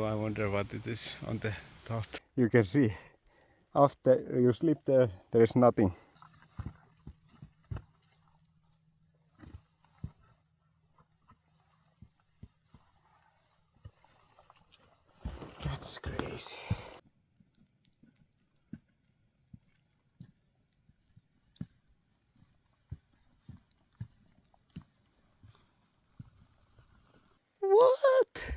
I wonder what it is on the top. You can see, after you sleep there, there is nothing. That's crazy. What?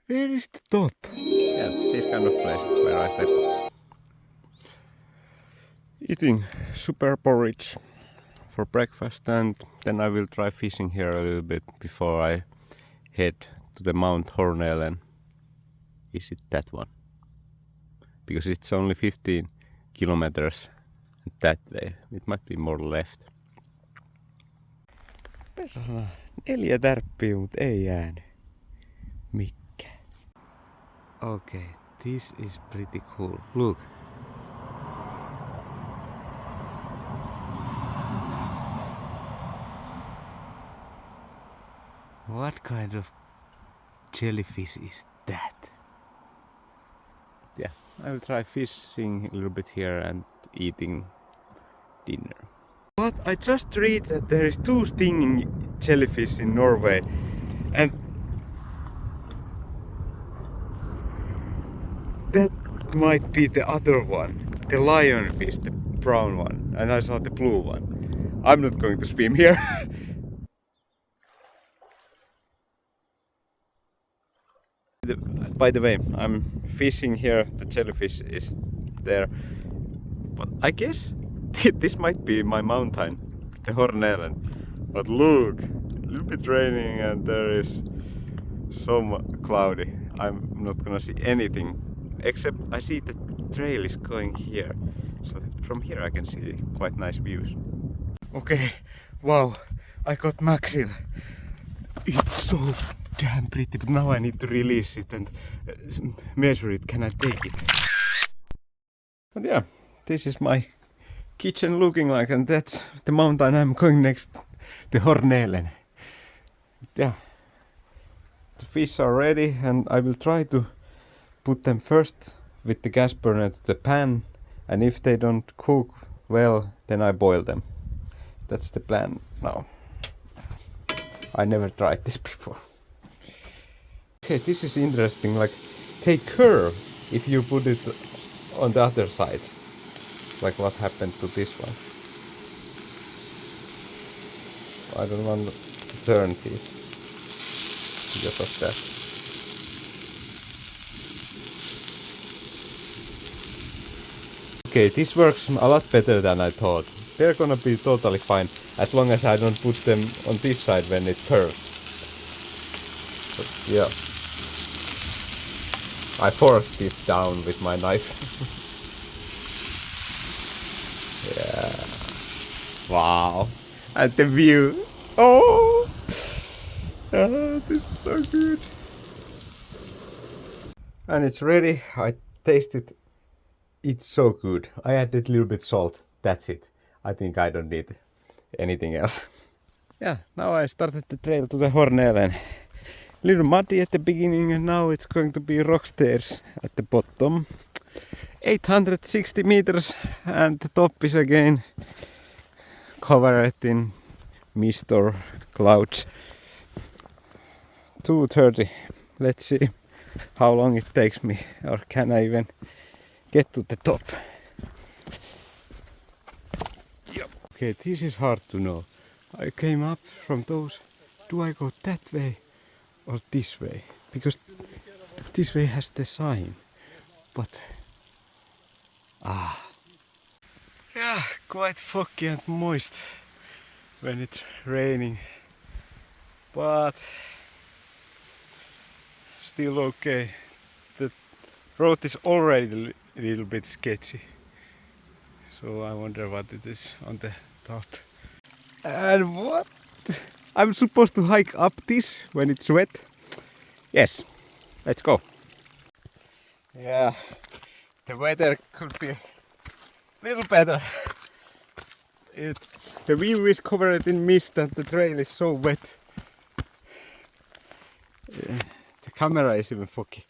Where is the top? Yeah, this kind of place where I slept. Eating super porridge for breakfast, and then I will try fishing here a little bit before I head to the Mount Hornelen. Is it that one? Because it's only 15 kilometers that way. It might be more left. Perhana, 4 tärppiä, mut ei ääni. Mikä? Okay, this is pretty cool. Look. What kind of jellyfish is that? Yeah, I will try fishing a little bit here and eating dinner. What? I just read that there is 2 stinging jellyfish in Norway, and that might be the other one, the lionfish, the brown one, and I saw the blue one. I'm not going to swim here. By the way, I'm fishing here, the jellyfish is there, but I guess this might be my mountain, the Hornelen. But look, a little bit raining and there is so cloudy. I'm not gonna see anything, except I see the trail is going here. So from here I can see quite nice views. Okay, wow, I got mackerel. It's so damn pretty, but now I need to release it and measure it. Can I take it? But yeah, this is my kitchen looking like, and that's the mountain I'm going next, the Hornelen. Yeah, the fish are ready, and I will try to put them first with the gas burner to the pan, and if they don't cook well, then I boil them. That's the plan now. I never tried this before. Okay, this is interesting, like take care if you put it on the other side. Like what happened to this one. I don't want to turn these because of that. Okay, this works a lot better than I thought. They're gonna be totally fine as long as I don't put them on this side when it curves. But yeah, I forced this down with my knife. Yeah. Wow. And the view. Oh! This is so good. And it's ready. I tasted. It's so good. I added a little bit salt. That's it. I think I don't need anything else. Yeah, now I started the trail to the Hornelen. Little muddy at the beginning, and now it's going to be rock stairs at the bottom. 860 meters, and the top is again covered in mist or clouds. 2:30. Let's see how long it takes me, or can I even get to the top. Yep. Okay, this is hard to know. I came up from those. Do I go that way or this way? Because this way has the sign. But yeah, quite foggy and moist when it's raining. But still okay. The road is already a little bit sketchy. So I wonder what it is on the top. And what? I'm supposed to hike up this when it's wet? Yes, let's go. Yeah, the weather could be a little better. The view is covered in mist and the trail is so wet. The camera is even foggy.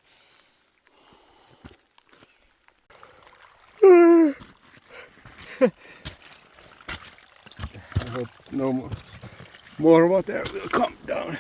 I hope no more water will come down.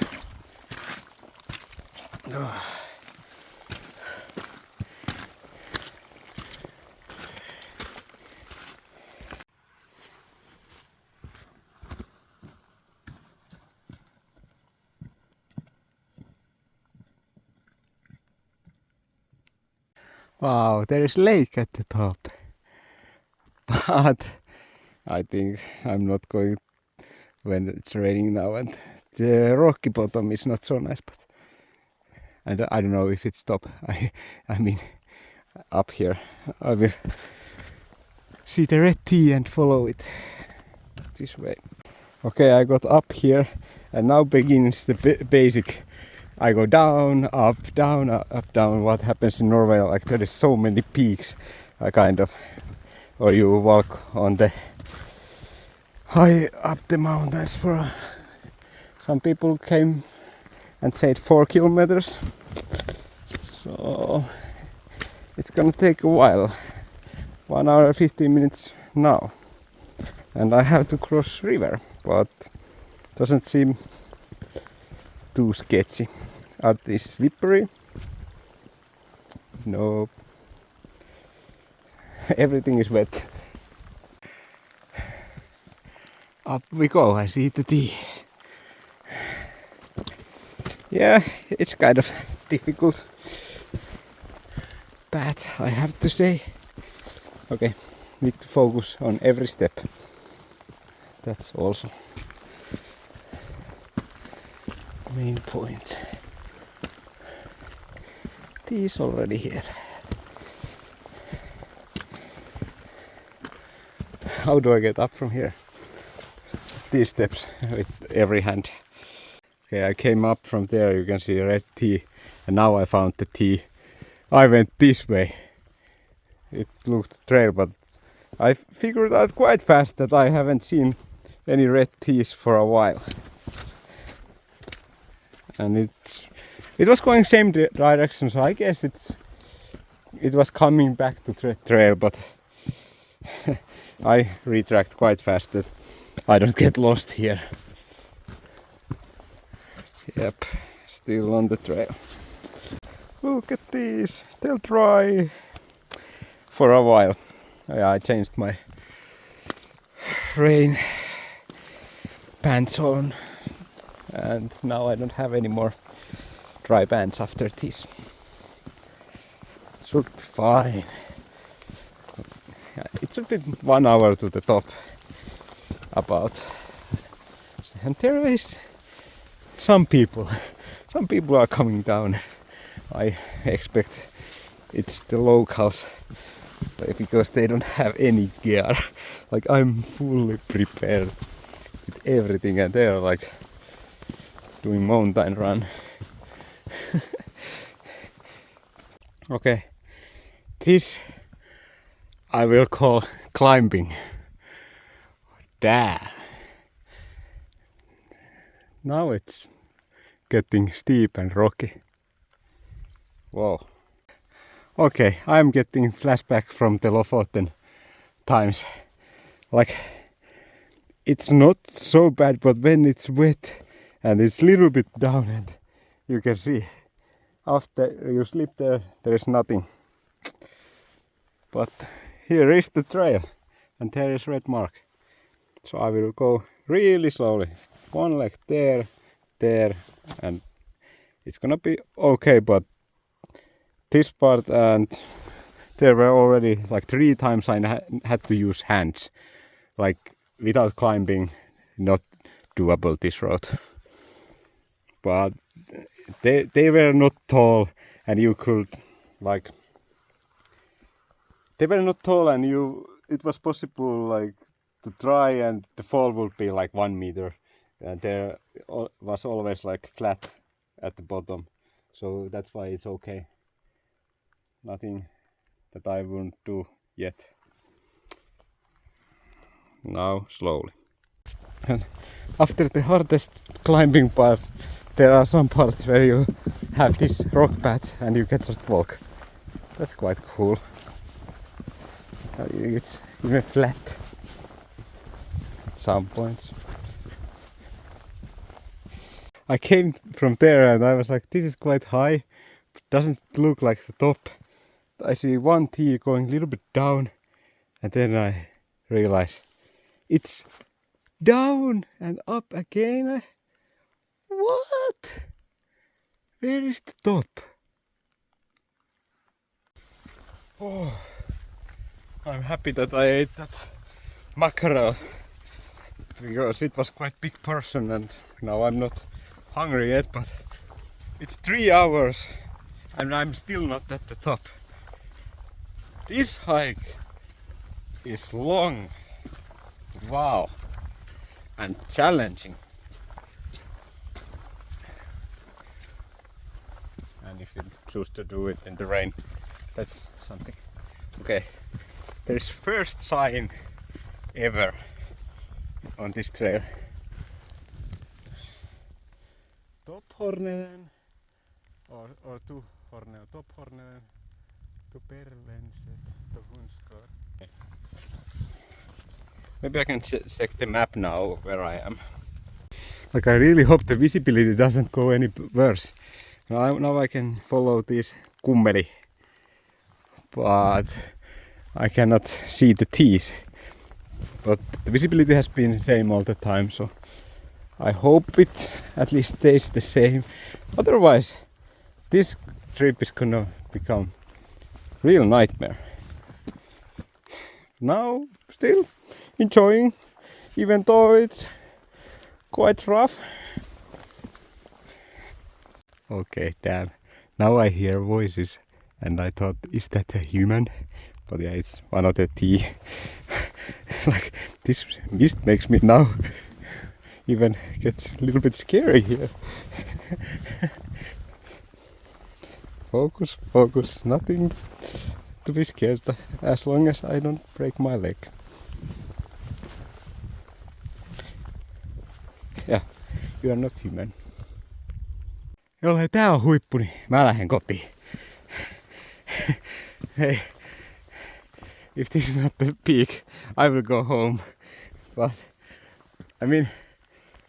Wow, there is lake at the top. But I think I'm not going when it's raining now and the rocky bottom is not so nice, but I don't know if it stopped. I mean up here I will see the red tea and follow it this way. Okay, I got up here and now begins the basic. I go down, up, down, up, down. What happens in Norway, like there is so many peaks, kind of, or you walk on the high up the mountains for some people came and said 4 kilometers, so it's gonna take a while. 1 hour 15 minutes now, and I have to cross river, but doesn't seem too sketchy. Are these slippery? No. Everything is wet. Up we go, I see the tea. Yeah, it's kind of difficult path, I have to say. Okay, need to focus on every step. That's also main point. Tea is already here. How do I get up from here? These steps with every hand. Okay, I came up from there, you can see red tea, and now I found the tea. I went this way. It looked trail, but I figured out quite fast that I haven't seen any red teas for a while. And it was going same direction, so I guess it was coming back to trail, but I retract quite fast that I don't get lost here. Yep, still on the trail. Look at these, they'll dry for a while. Yeah, I changed my rain pants on, and now I don't have any more dry pants after this. Should be fine. Yeah, it's a bit 1 hour to the top about, and there is some people are coming down. I expect it's the locals, because they don't have any gear. Like, I'm fully prepared with everything, and they're like doing mountain run. Okay, this I will call climbing. Damn. Now it's getting steep and rocky. Whoa. Okay, I'm getting flashback from the Lofoten times. Like, it's not so bad, but when it's wet and it's a little bit down, and you can see after you sleep there is nothing. But here is the trail, and there is red mark. So I will go really slowly. One leg there, and it's gonna be okay, but this part and there were already like 3 times I had to use hands. Like, without climbing, not doable this road. But they were not tall, and you could like, they were not tall, and it was possible like to try, and the fall would be like 1 meter, and there was always like flat at the bottom, so that's why it's okay. Nothing that I wouldn't do yet. Now slowly. And after the hardest climbing part, there are some parts where you have this rock path and you can just walk. That's quite cool. It's even flat at some points. I came from there and I was like, this is quite high. Doesn't look like the top. I see one T going a little bit down and then I realize it's down and up again. What? Where is the top? Oh, I'm happy that I ate that mackerel because it was quite big portion and now I'm not hungry yet, but it's 3 hours and I'm still not at the top. This hike is long, wow, and challenging. And if you choose to do it in the rain, that's something. Okay, there's first sign ever on this trail. Top Hornelen or to Hornelen, Top Hornelen, to Perlenset, to Hunskor. Maybe I can check the map now where I am. Like I really hope the visibility doesn't go any worse. Now I can follow this kummeli, but I cannot see the T's. But the visibility has been the same all the time, so I hope it at least stays the same. Otherwise, this trip is gonna become real nightmare. Now, still enjoying, even though it's quite rough. Okay, damn. Now I hear voices and I thought, is that a human? But yeah, it's one of the T. Like, this mist makes me now even gets a little bit scary here. Focus, focus, nothing to be scared as long as I don't break my leg. Yeah, you are not human. Jolle, tää on huippu, niin mä lähden kotiin. Hey, if this is not the peak, I will go home. But I mean,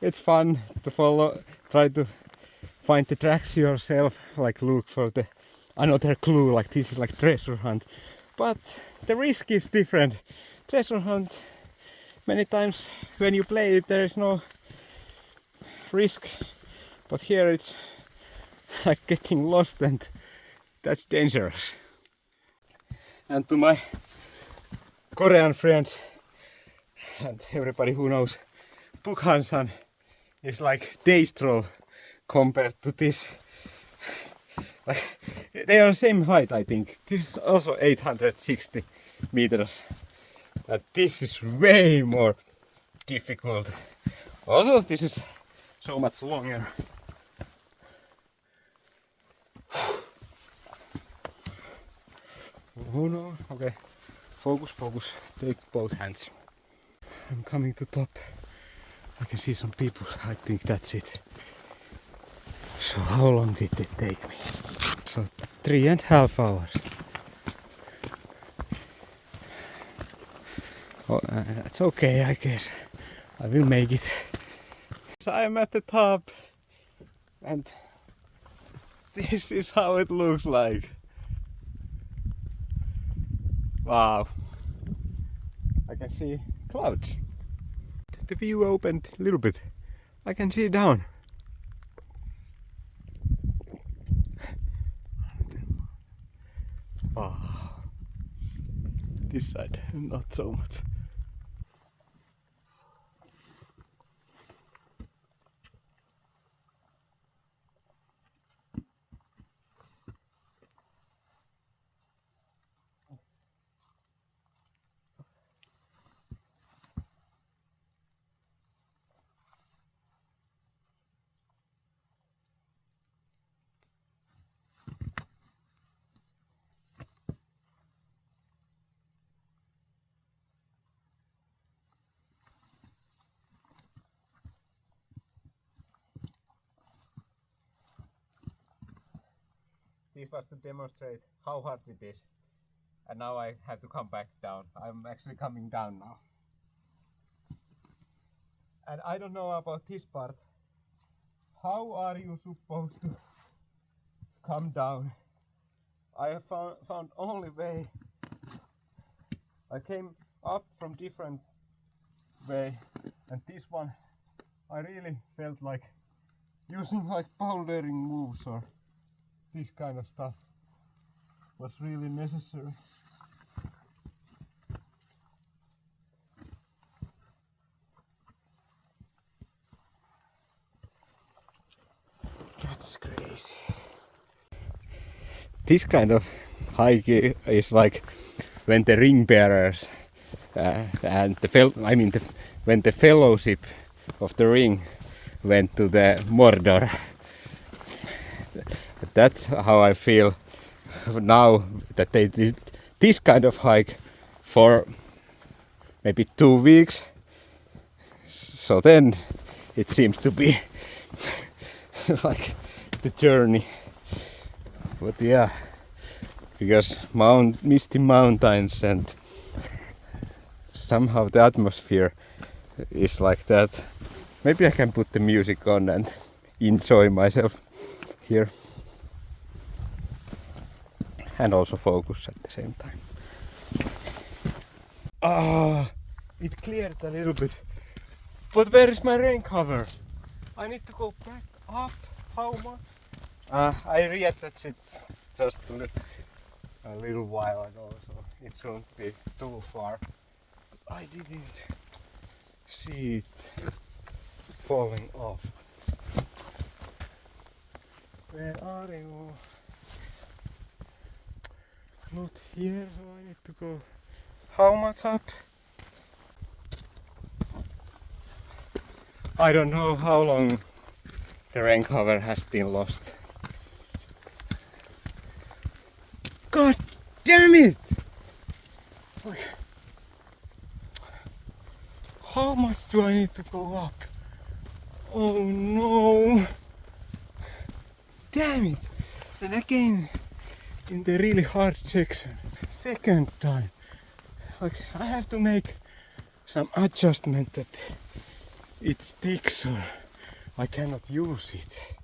it's fun to follow, try to find the tracks yourself, like look for the another clue, like this is like treasure hunt. But the risk is different. Treasure hunt, many times when you play it there is no risk, but here it's like getting lost and that's dangerous. And to my Korean friends and everybody who knows, Bukhansan is like day stroll compared to this. Like, they are the same height, I think. This is also 860 meters. And this is way more difficult. Also, this is so much longer. Oh no, okay. Focus, focus. Take both hands. I'm coming to top. I can see some people. I think that's it. So how long did it take me? So 3.5 hours. Oh, that's okay, I guess. I will make it. So I'm at the top and this is how it looks like. Wow. I can see clouds. The view opened a little bit. I can see down. Wow. This side, not so much. this was to demonstrate how hard it is. And now I have to come back down. I'm actually coming down now. And I don't know about this part. How are you supposed to come down? I have found only way. I came up from different way, and this one I really felt like using like bouldering moves or this kind of stuff was really necessary. That's crazy. This kind of hike is like when the ring bearers and when the fellowship of the ring went to the Mordor. That's how I feel now that they did this kind of hike for maybe 2 weeks. So then it seems to be like the journey. But yeah, because misty mountains and somehow the atmosphere is like that. Maybe I can put the music on and enjoy myself here. And also focus at the same time. It cleared a little bit. But where is my rain cover? I need to go back up. How much? I reattached it just a little while ago, so it shouldn't be too far. I didn't see it falling off. Where are you? Not here, so I need to go. How much up? I don't know how long the rain cover has been lost. God damn it! How much do I need to go up? Oh no! Damn it! And again in the really hard section. Second time. Like I have to make some adjustment that it sticks or I cannot use it.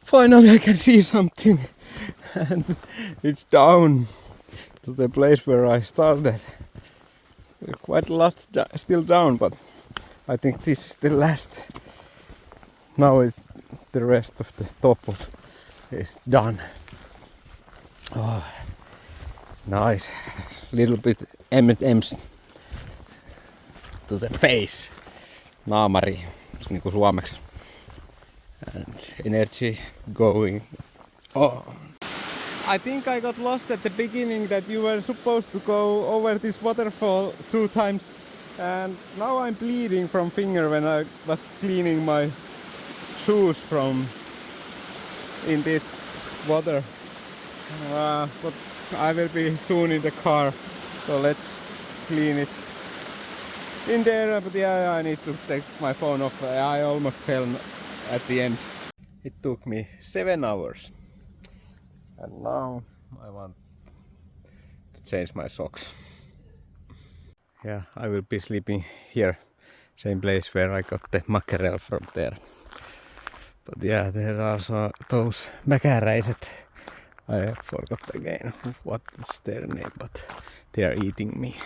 Finally I can see something and it's down to the place where I started. Quite a lot still down, but I think this is the last. Now it's the rest of the top of is done. Oh, nice. Little bit M&M's to the face. Naamari, niinku suomeksi. And energy going on. I think I got lost at the beginning that you were supposed to go over this waterfall 2 times. And now I'm bleeding from finger when I was cleaning my shoes from in this water. But I will be soon in the car, so let's clean it in there. But yeah, I need to take my phone off. I almost fell at the end. It took me 7 hours, and now I want to change my socks. Yeah, I will be sleeping here, same place where I got the mackerel from there. But yeah, there are also those mäkäräiset. I forgot again what is their name, but they are eating me.